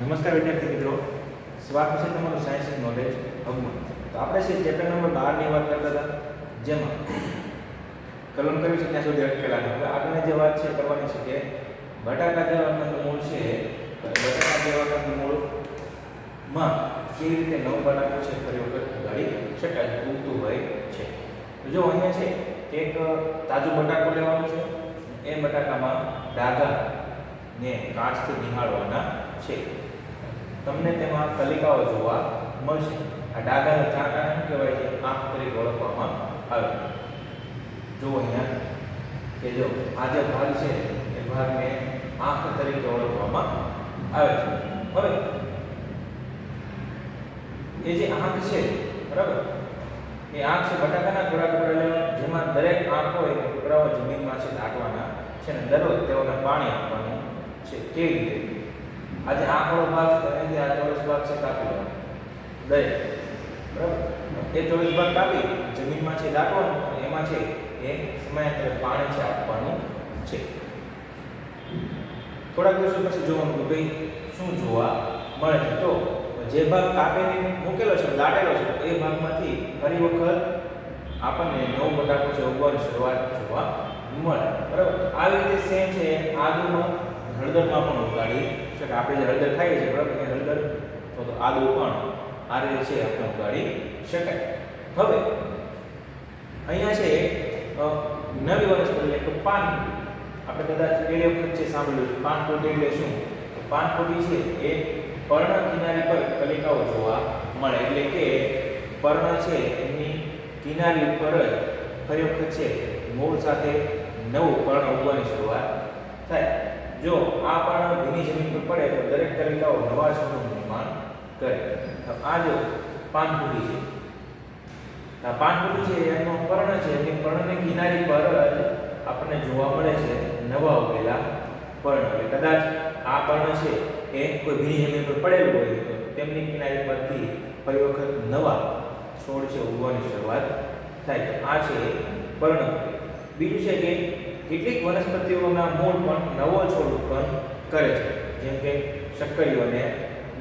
નમસ્કાર વિદ્યાર્થી મિત્રો, સ્વાગત છે તમારું સાયન્સ એન્ડ નોલેજ હબમાં. તો આપણે છે ચેપ્ટર નંબર 12 ની વાત કરતા હતા, જેમાં કલમ કર્યું છે ત્યાં સુધી અટકેલા હતા. હવે આગળની જે વાત છે કરવાની છે કે બટાકા જેવા મૂળ છે, બટાકા જેવા મૂળમાં કેવી રીતે નવું બટાકું છે ફરી વખત ઉગાડી શકાય, ઉગતું હોય છે. તો જો અહીંયા છે કે એક તાજું બટાકું લેવાનું છે, એ બટાકામાં ડાઘા ને કાચથી નિહાળવાના છે. તમને તેમાં કલિકાઓ જોવા મળશે. આ ડાઘા ચાકાને શું કહેવાય છે? આંખ તરીકે ઓળખવામાં આવે. જો અહીંયા કે જો આ જે ભાગ છે એ ભાગને આંખ તરીકે ઓળખવામાં આવે છે. હવે એ જે આંખ છે, બરાબર, એ આંખ છે બટાકાના થોડા ટુકડા લેવા, જેમાં દરેક આંખ હોય એ ટુકડાઓ જમીનમાં છે દાટવાના છે ને દરરોજ તેઓને પાણી આપવાનું છે. કેવી રીતે? આજે આંખનો ભાગ છે અને આ ચોરસ ભાગ છે કાપી લેવાનો દરેક, બરાબર. એ ચોરસ ભાગ કાપી જમીનમાં છે દાટવાનું અને એમાં છે એ સમયાંતરે પાણી છે આપવાનું છે. થોડાક દિવસો પછી જોવાનું કે ભાઈ શું જોવા મળે છે. તો જે ભાગ કાપીને મૂકેલો છે, દાટેલો છે, એ ભાગમાંથી ફરી વખત આપણને નવો બટાકો છે ઉગવાની શરૂઆત જોવા મળે, બરાબર. આવી રીતે સેમ છે આદુમાં, હળદરમાં પણ ઉગાડી શકાય. આપણે જે હળદર ખાઈએ છીએ, બરાબર, એ હળદર તો આદુ પણ આ રીતે છે આપણે ઉગાડી શકાય. હવે અહીંયા છે નવી વનસ્પતિ એટલે કે પાનફૂટી. આપણે કદાચ પહેલી વખત છે સાંભળ્યું છે પાનફૂટી એટલે શું? તો પાનફૂટી છે એ પર્ણ કિનારી પર કલિકાઓ જોવા મળે, એટલે કે પર્ણ છે એની કિનારી ઉપર જ ફરી વખત છે મૂળ સાથે નવું પર્ણ ઉગવાની શરૂઆત થાય. જો આ પર્ણ ભીની જમીન પર પડે તો દરેક કલિકાઓ નવા છોડનું નિર્માણ કરે. તો આ જો પાનફૂટી છે, આ પાનફૂટી છે એનો પર્ણ છે, એની પર્ણની કિનારી પર જ આપણને જોવા મળે છે નવા ઉગેલા પર્ણ. એટલે કદાચ આ પર્ણ છે એ કોઈ ભીની જમીન પર પડેલું હોય તો તેમની કિનારી પરથી ફરી વખત નવા છોડ છે ઉગવાની શરૂઆત થાય. આ છે પર્ણ. બીજું છે કે કેટલીક વનસ્પતિઓના મૂળ પણ નવો છોડ ઉત્પન્ન કરે છે, જેમ કે શક્કરીઓ અને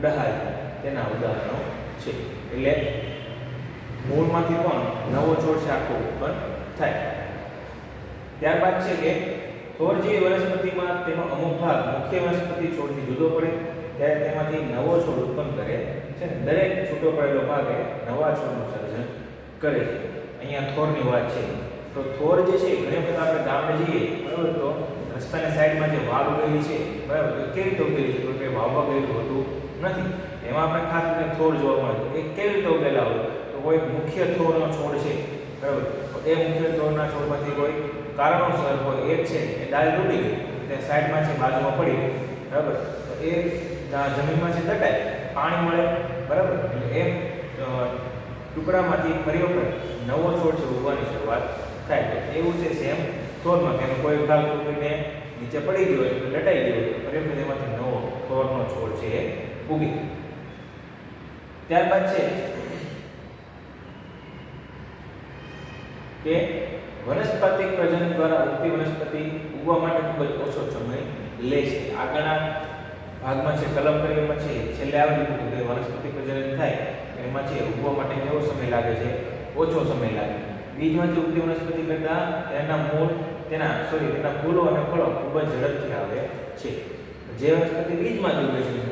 ડહાઈ તેના ઉદાહરણો છે. એટલે મૂળમાંથી પણ નવો છોડ છે આખો ઉત્પન્ન થાય. ત્યારબાદ છે કે છોડ જેવી વનસ્પતિમાં તેનો અમુક ભાગ મુખ્ય વનસ્પતિ છોડથી જુદો પડે ત્યારે તેમાંથી નવો છોડ ઉત્પન્ન કરે છે ને દરેક છૂટો પડેલો ભાગ નવા છોડનું સર્જન કરે છે. અહીંયા થોરની વાત છે. તો થોર જે છે ઘણી વખત આપણે ગામડે જઈએ, બરાબર, તો રસ્તાની સાઈડમાં જે વાવ ઉગેલી છે, બરાબર, તો કેવી રીતે ઉગેલી છે? તો કે વાવવા ગયેલું હોતું નથી. એમાં આપણે ખાસ કરીને થોર જોવા મળે. એ કેવી રીતે ઉગેલા હોય? તો કોઈ મુખ્ય થોરનો છોડ છે, બરાબર, તો એ મુખ્ય થોરના છોડમાંથી કોઈ કારણોસર હોય એક છે એ ડાળ તૂટી ગઈ, તે સાઈડમાં છે બાજુમાં પડી ગઈ, બરાબર, તો એ જમીનમાં છે દટાય, પાણી મળે, બરાબર, એટલે એ ટુકડામાંથી ફરી વખત નવો છોડ છે ઉગવાની શરૂઆત થાય. તો એવું છે સેમ થોરમાં, તેનો કોઈ ભાગ તૂટીને નીચે પડી ગયો એટલે દટાઈ ગયો, ફરી વખત એમાંથી નવો થોરનો છોડ છે એ ઉગે. ત્યારબાદ છે કે વનસ્પતિક પ્રજનન દ્વારા ઉગતી વનસ્પતિ ઉગવા માટે ખૂબ જ ઓછો સમય લે છે. આગળના ભાગમાં છે કલમ કરીમાં છે છેલ્લે આવેલું હતું કે વનસ્પતિ પ્રજનન થાય એમાં છે ઉગવા માટે કેવો સમય લાગે છે? ઓછો સમય લાગે. બીજમાંથી ઉગતી વનસ્પતિ કરતાં તેના મૂળ તેના ફૂલો અને ફળો ખૂબ જ ઝડપથી આવે છે. જે વનસ્પતિ બીજમાંથી ઉગે છે,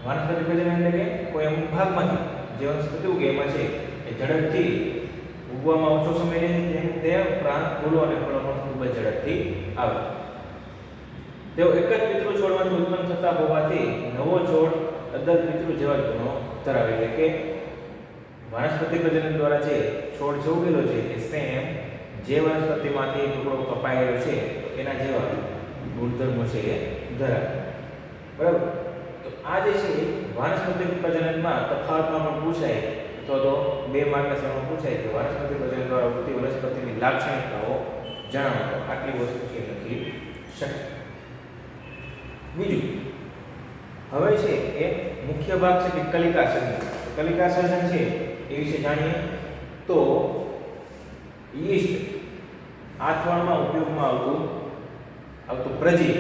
વનસ્પતિ પ્રજનન એટલે કે કોઈ અમુક ભાગમાંથી જે વનસ્પતિ ઉગે એમાં છે એ ઝડપથી ઉગવામાં ઓછો સમય લે છે, તેમ તે ઉપરાંત ફૂલો અને ફળો પણ ખૂબ જ ઝડપથી આવે. તેઓ એક જ પિતૃ છોડમાંથી ઉત્પન્ન થતા હોવાથી નવો છોડ અદલ પિતૃ જેવા ગુણો ધરાવે છે. કે વનસ્પતિ પ્રજનન દ્વારા જે છોડ જે ઉગેલો છે એ સેમ જે વનસ્પતિમાંથી ટુકડો કપાયેલો છે એના જેવા ગુણધર્મો છે એ ધરાવે, બરાબર. તો આ જે છે વનસ્પતિ પ્રજનનમાં તફાવતમાં પણ પૂછાય તો 2 માર્કના સવાલમાં પૂછાય કે વનસ્પતિ પ્રજનન દ્વારા ઉગતી વનસ્પતિની લાક્ષણિકતાઓ જણાવો. તો આટલી વસ્તુ છે લખી શકાય. બીજું હવે છે એ મુખ્ય ભાગ છે કે કલિકા સર્જન. કલિકા સર્જન છે એ વિશે જાણીએ તો યીસ્ટ આથવણમાં ઉપયોગમાં આવતું પ્રજીવ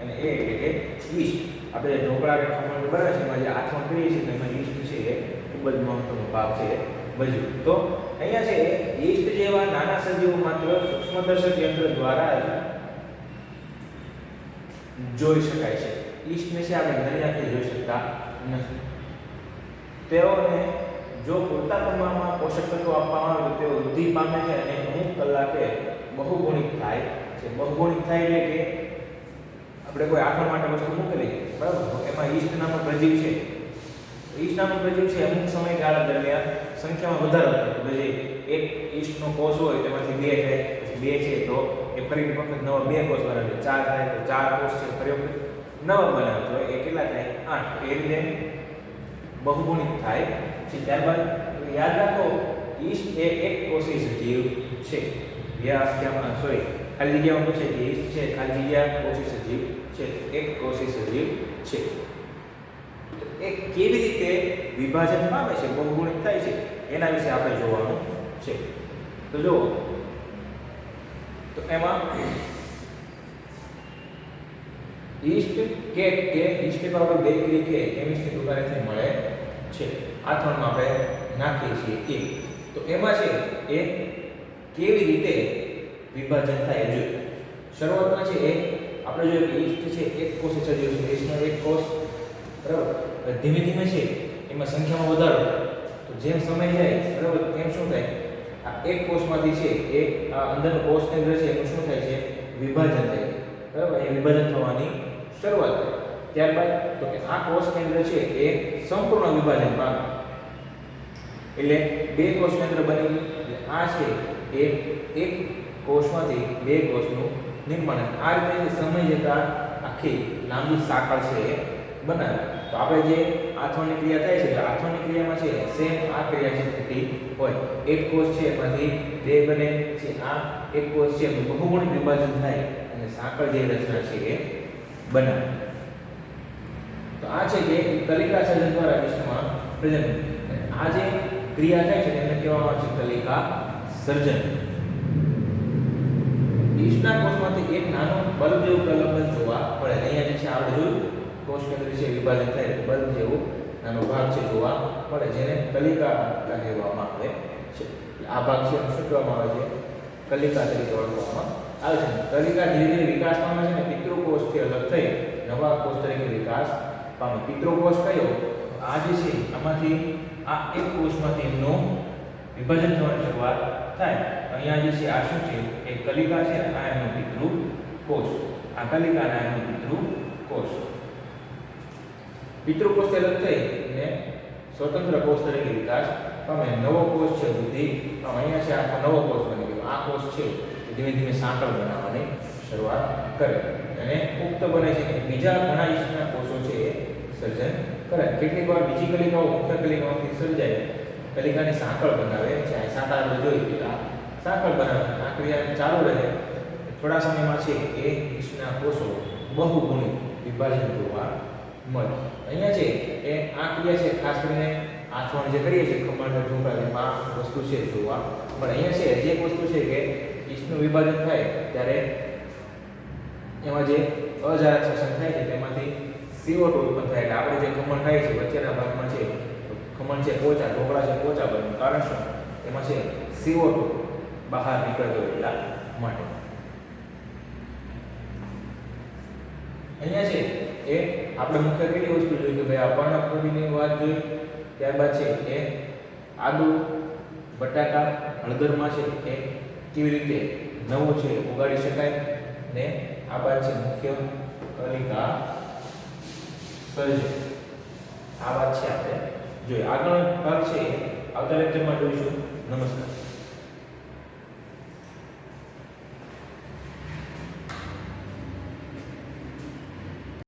અને એ એટલે કે યીસ્ટ આપણે ઢોકળા કે ખમણ બનાવે છે એમાં જે આથવણ કરીએ છીએ એમાં યીસ્ટ છે એ ખૂબ જ મહત્વનો ભાગ છે ભજવે. તો અહીંયા છે યીસ્ટ જેવા નાના સજીવો માત્ર સૂક્ષ્મદર્શક યંત્ર દ્વારા જ જોઈ શકાય છે. યીસ્ટને છે આપણે નરી આંખે જોઈ શકતા નથી. તેઓને જો પૂરતા પ્રમાણમાં પોષક તત્વો આપવામાં આવે તો તેઓ વૃદ્ધિ પામે છે અને અમુક કલાકે બહુગુણિત થાય છે. બહુગુણિત થાય એટલે કે આપણે કોઈ આથવણ માટે વસ્તુ મૂકેલી બરાબર, તો એમાં યીસ્ટ નામનો પ્રજીવ છે. યીસ્ટ નામનો પ્રજીવ છે અમુક સમયગાળા દરમિયાન સંખ્યામાં વધારો થાય. તો પછી એક યીસ્ટનો કોષ હોય તેમાંથી 2 થાય, પછી 2 છે તો એ ફરી વખત નવા 2 કોષ બનાવે, 4 થાય તો 4 કોષ છે ફરી વખત નવા બનાવે તો એ કેટલા થાય 8. એ રીતે બહુગુણિત થાય છે. ત્યારબાદ યાદ રાખો યીસ્ટ એ એક કોષી સજીવ છે. ખાલી જગ્યામાં પૂછે કે યીસ્ટ છે ખાલી જગ્યા કોષી સજીવ છે, એક કોષી સજીવ છે. એ કેવી રીતે વિભાજન પામે છે, બહુગુણિત થાય છે એના વિશે આપણે જોવાનું છે. તો જો તો એમાં યીસ્ટ કે યીસ્ટ પર આપણે બેકરી કે કેમિસ્ટ્રી દુકાનેથી મળે છે. આથવણમાં આપણે નાખીએ છીએ તો એમાં છે એ કેવી રીતે વિભાજન થાય જો શરૂઆતમાં છે એ આપણે જોઈએ કે યીસ્ટ છે એક કોષી સજીવ છે. યીસ્ટનો એક કોષ બરાબર ધીમે ધીમે છે એમાં સંખ્યામાં વધારો થાય. તો જેમ સમય જાય બરાબર તેમ શું થાય આ એક કોષમાંથી છે એ આ અંદરનો કોષ કેન્દ્ર છે એનું શું થાય છે વિભાજન થાય બરાબર. એ વિભાજન થવાની શરૂઆત થાય. ત્યારબાદ તો કે આ કોષ કેન્દ્ર છે એ સંપૂર્ણ વિભાજન પામે એટલે 2 કોષ કેન્દ્ર બની આ છે એ એક કોષમાંથી 2 કોષનું નિર્માણ. આ રીતે સમય જતા આખી લાંબી સાંકળ છે એ બનાવે. તો આપણે જે આથવણની ક્રિયા થાય છે આથવણની ક્રિયામાં છે સેમ આ ક્રિયા છે થતી હોય. એક કોષ છે એમાંથી 2 બને છે. આ એક કોષ છે બહુગુણિત વિભાજન થાય અને સાંકળ જે રચના છે એ બનાવે. તો આ છે કે કલિકા સર્જન દ્વારા વિશ્વમાં પ્રજનન. આ જે ક્રિયા થાય છે તેને કહેવામાં આવે છે કલિકા સર્જન. યીસ્ટના કોષમાંથી એક નાનો બલ્બ જેવું પ્રલંબન જોવા મળે. અહીંયા જે છે આપણે જોયું કોષ કેન્દ્ર છે વિભાજન થાય બલ્બ જેવું નાનો ભાગ છે જોવા મળે જેને કલિકા કહેવામાં આવે છે. આ ભાગ છે શું કહેવામાં આવે છે કલિકા તરીકે ઓળખવામાં આવે છે. કલિકા ધીરે ધીરે વિકાસ પામે છે અને પિતૃકોષથી અલગ થઈ નવા કોષ તરીકે વિકાસ પામે. પિતૃકોષ કયો આ જે છે આમાંથી આ એક કોષમાંથી એમનું વિભાજન થવાની શરૂઆત થાય. અહીંયા જે છે આ શું છે એ કલિકા છે અને આ એમનો પિતૃકોષ. આ કલિકા અને એમનો પિતૃકોષ. પિતૃકોષથી અલગ થઈ ને સ્વતંત્ર કોષ તરીકે વિકાસ પામે. નવો કોષ છે વૃદ્ધિ. અહીંયા છે આ નવો કોષ બની ગયો. આ કોષ છે ધીમે ધીમે સાંકળ બનાવવાની શરૂઆત કરે અને પુખ્ત બને છે કે બીજા ઘણા યીસ્ટના કોષો છે એ સર્જન કરે. કેટલીક વાર બીજી કલિકાઓ મુખ્ય કલિકાઓથી સર્જાય કલિકાની સાંકળ બનાવે છે. આ સાંકળ આપણે જોઈ કે આ સાંકળ બનાવે. આ ક્રિયા ચાલુ રહે. થોડા સમયમાં છે એ યીસ્ટના કોષો બહુગુણિત વિભાજન જોવા મળે. અહીંયા છે એ આ ક્રિયા છે ખાસ કરીને આથવણ જે કરીએ છીએ ખમણ ઢોકળા એમાં વસ્તુ છે જોવા મળે. અહીંયા છે જે વસ્તુ છે કે યીસ્ટનું વિભાજન થાય ત્યારે એમાં જે અજારક શોષણ થાય છે તેમાંથી CO2 ઉત્પન્ન થાય. એટલે આપણે જે ખમણ ખાઈએ છીએ વચ્ચેના ભાગમાં છે ખમણ છે પોચા, ઢોકળા છે પોચા બને. કારણ શું એમાં છે CO2 બહાર નીકળતો એટલા માટે. અહીંયા છે એ આપણે મુખ્ય કેટલી વસ્તુ જોઈ કે ભાઈ આ પર્ણપ્રદીની વાત જોઈ. ત્યારબાદ છે એ આદુ, બટાકા, હળદરમાં છે એ કેવી રીતે નવું છે ઉગાડી શકાય ને આ બાદ છે મુખ્ય કલિકા સર્જન. આ વાત છે આપણે જોઈએ. આગળ ભાગ છે આવતા લેક્ચરમાં જોઈશું. નમસ્કાર.